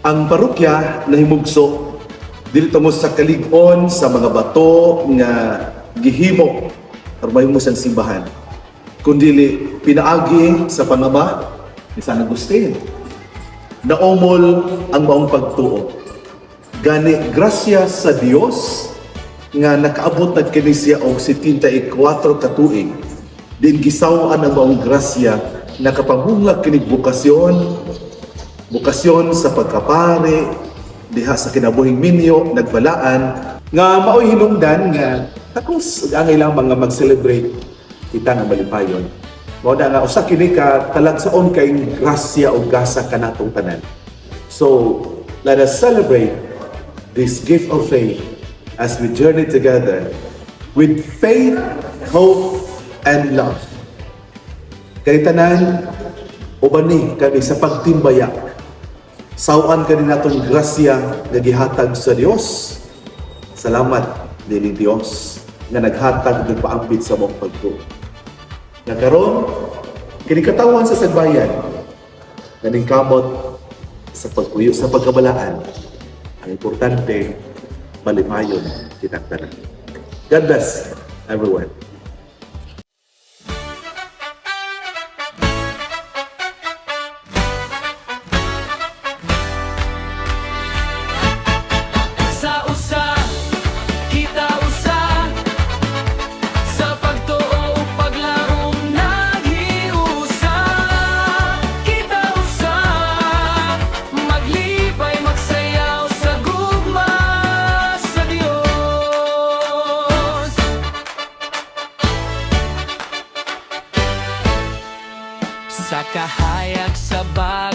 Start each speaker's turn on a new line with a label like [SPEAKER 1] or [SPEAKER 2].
[SPEAKER 1] Ang parokya nahimugso dili mo sa kalig-on sa mga bato nga gihimo aron mahimo sang simbahan, kundi pinaagi sa Panama ni San Agustin. Naumol ang maong pagtuo. Gani grasya sa Dios nga nakaabot na kini siya og 74 ka tuig. Din gisaw-an ang maong grasya nakapamungag kini bukasyon sa pagkapare diha sa kinabuhing minyo nagbalaan nga maoy hinungdan nga tapos angay lang mga mag-celebrate kita nga malipayon. Mao na nga usa kini ka talagsaon kay grasya o gasa kanatong tanan. So let us celebrate this gift of faith as we journey together with faith, hope, and love. Kay tanan uban ni kami sa pagtimbaya. Sawan ka din natong grasya nga gihatag sa Dios. Salamat dili Dios nga naghatag ug paambit sa mong pagtuo. Nga karon kini katawan sa sagbayan kaning kamot sa pagpuyo sa pagkabalaan. Ang importante malipayon kitang tanan. God bless everyone.
[SPEAKER 2] Sa kahayag sa bag